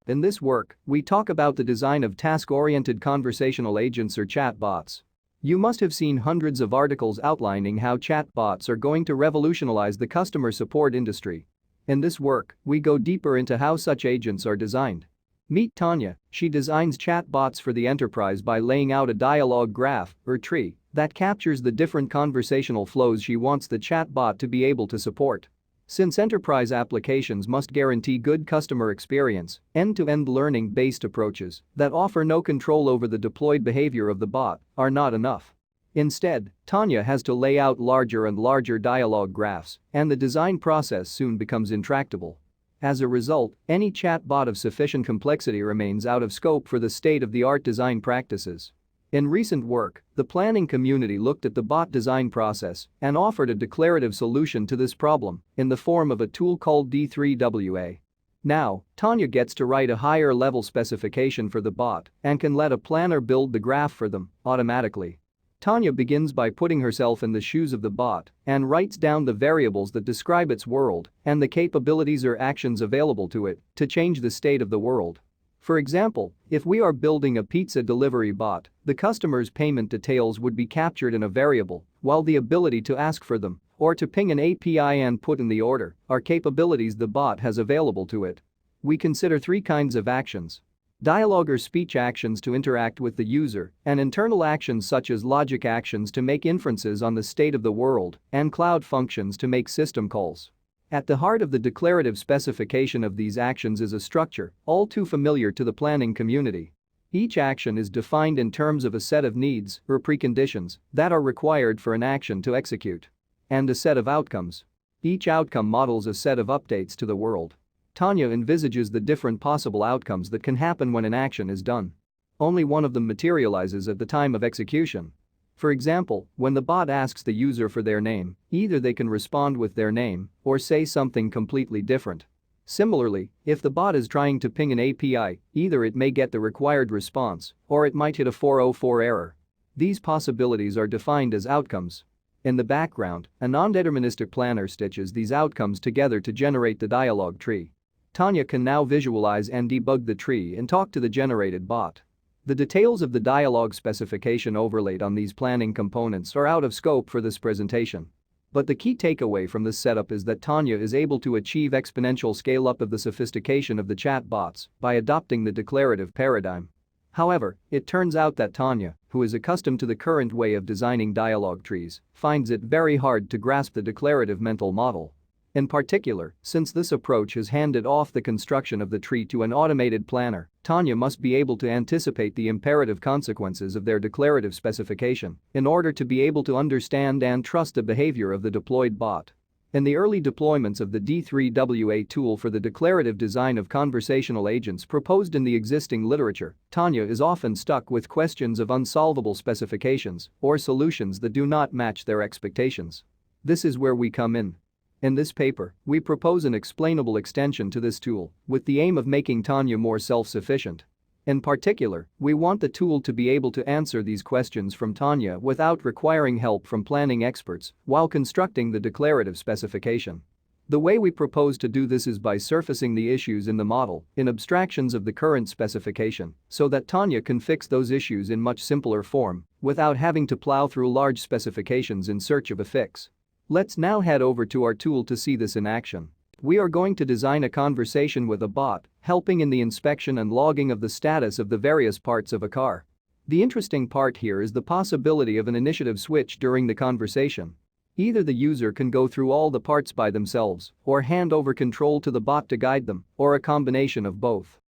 In this work, we talk about the design of task-oriented conversational agents or chatbots. You must have seen hundreds of articles outlining how chatbots are going to revolutionize the customer support industry. In this work, we go deeper into how such agents are designed. Meet Tanya. She designs chatbots for the enterprise by laying out a dialogue graph, or tree, that captures the different conversational flows she wants the chatbot to be able to support. Since enterprise applications must guarantee good customer experience, end-to-end learning-based approaches that offer no control over the deployed behavior of the bot are not enough. Instead, Tanya has to lay out larger and larger dialogue graphs, and the design process soon becomes intractable. As a result, any chatbot of sufficient complexity remains out of scope for the state-of-the-art design practices. In recent work, the planning community looked at the bot design process and offered a declarative solution to this problem in the form of a tool called D3WA. Now, Tanya gets to write a higher-level specification for the bot and can let a planner build the graph for them automatically. Tanya begins by putting herself in the shoes of the bot and writes down the variables that describe its world and the capabilities or actions available to it to change the state of the world. For example, if we are building a pizza delivery bot, the customer's payment details would be captured in a variable, while the ability to ask for them or to ping an API and put in the order are capabilities the bot has available to it. We consider three kinds of actions: dialogue or speech actions to interact with the user, and internal actions such as logic actions to make inferences on the state of the world, and cloud functions to make system calls. At the heart of the declarative specification of these actions is a structure, all too familiar to the planning community. Each action is defined in terms of a set of needs or preconditions that are required for an action to execute. And a set of outcomes. Each outcome models a set of updates to the world. Tanya envisages the different possible outcomes that can happen when an action is done. Only one of them materializes at the time of execution. For example, when the bot asks the user for their name, either they can respond with their name or say something completely different. Similarly, if the bot is trying to ping an API, either it may get the required response or it might hit a 404 error. These possibilities are defined as outcomes. In the background, a non-deterministic planner stitches these outcomes together to generate the dialogue tree. Tanya can now visualize and debug the tree and talk to the generated bot. The details of the dialogue specification overlaid on these planning components are out of scope for this presentation. But the key takeaway from this setup is that Tanya is able to achieve exponential scale-up of the sophistication of the chatbots by adopting the declarative paradigm. However, it turns out that Tanya, who is accustomed to the current way of designing dialogue trees, finds it very hard to grasp the declarative mental model. In particular, since this approach has handed off the construction of the tree to an automated planner, Tanya must be able to anticipate the imperative consequences of their declarative specification in order to be able to understand and trust the behavior of the deployed bot. In the early deployments of the D3WA tool for the declarative design of conversational agents proposed in the existing literature, Tanya is often stuck with questions of unsolvable specifications or solutions that do not match their expectations. This is where we come in. In this paper, we propose an explainable extension to this tool with the aim of making Tanya more self-sufficient. In particular, we want the tool to be able to answer these questions from Tanya without requiring help from planning experts while constructing the declarative specification. The way we propose to do this is by surfacing the issues in the model in abstractions of the current specification so that Tanya can fix those issues in much simpler form without having to plow through large specifications in search of a fix. Let's now head over to our tool to see this in action. We are going to design a conversation with a bot, helping in the inspection and logging of the status of the various parts of a car. The interesting part here is the possibility of an initiative switch during the conversation. Either the user can go through all the parts by themselves or hand over control to the bot to guide them, or a combination of both.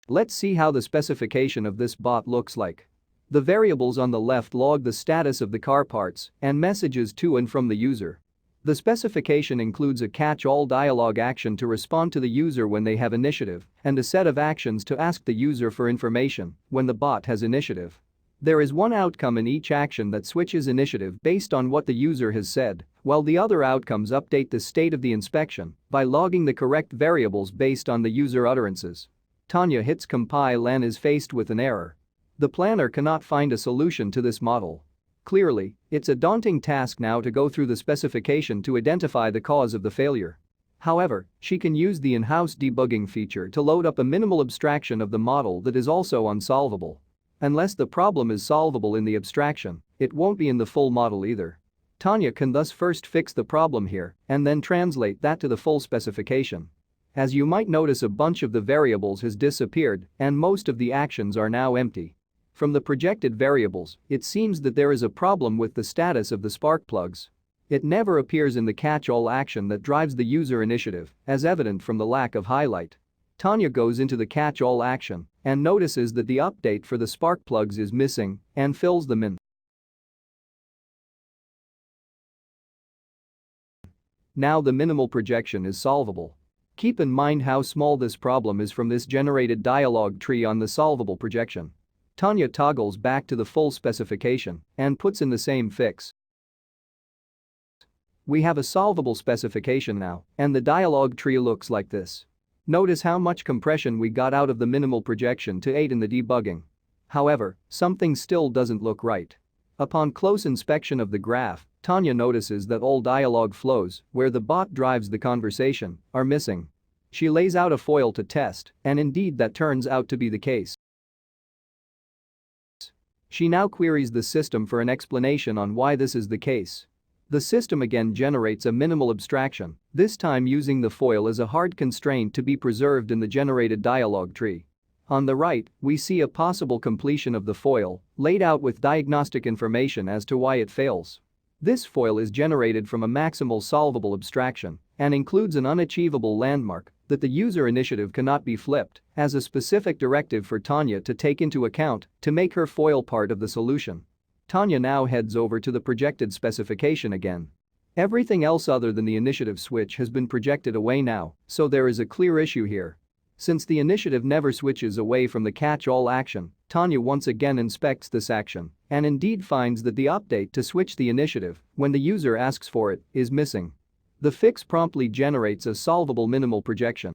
Let's see how the specification of this bot looks like. The variables on the left log the status of the car parts and messages to and from the user. The specification includes a catch-all dialogue action to respond to the user when they have initiative and a set of actions to ask the user for information when the bot has initiative. There is one outcome in each action that switches initiative based on what the user has said, while the other outcomes update the state of the inspection by logging the correct variables based on the user utterances. Tanya hits compile and is faced with an error. The planner cannot find a solution to this model. Clearly, it's a daunting task now to go through the specification to identify the cause of the failure. However, she can use the in-house debugging feature to load up a minimal abstraction of the model that is also unsolvable. Unless the problem is solvable in the abstraction, it won't be in the full model either. Tanya can thus first fix the problem here and then translate that to the full specification. As you might notice, a bunch of the variables has disappeared and most of the actions are now empty. From the projected variables, it seems that there is a problem with the status of the spark plugs. It never appears in the catch-all action that drives the user initiative, as evident from the lack of highlight. Tanya goes into the catch-all action and notices that the update for the spark plugs is missing and fills them in. Now the minimal projection is solvable. Keep in mind how small this problem is from this generated dialog tree on the solvable projection. Tanya toggles back to the full specification and puts in the same fix. We have a solvable specification now, and the dialog tree looks like this. Notice how much compression we got out of the minimal projection to aid in the debugging. However, something still doesn't look right. Upon close inspection of the graph, Tanya notices that all dialog flows, where the bot drives the conversation, are missing. She lays out a foil to test, and indeed that turns out to be the case. She now queries the system for an explanation on why this is the case. The system again generates a minimal abstraction, this time using the foil as a hard constraint to be preserved in the generated dialog tree. On the right, we see a possible completion of the foil, laid out with diagnostic information as to why it fails. This foil is generated from a maximal solvable abstraction and includes an unachievable landmark that the user initiative cannot be flipped as a specific directive for Tanya to take into account to make her foil part of the solution. Tanya now heads over to the projected specification again. Everything else other than the initiative switch has been projected away now, so there is a clear issue here. Since the initiative never switches away from the catch-all action, Tanya once again inspects this action and indeed finds that the update to switch the initiative, when the user asks for it, is missing. The fix promptly generates a solvable minimal projection.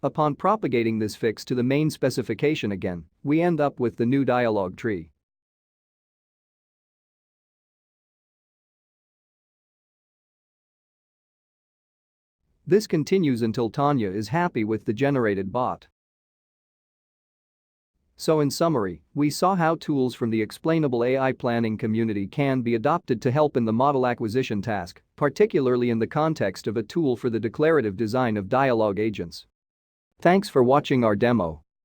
Upon propagating this fix to the main specification again, we end up with the new dialog tree. This continues until Tanya is happy with the generated bot. So in summary, we saw how tools from the explainable AI planning community can be adopted to help in the model acquisition task, particularly in the context of a tool for the declarative design of dialogue agents. Thanks for watching our demo.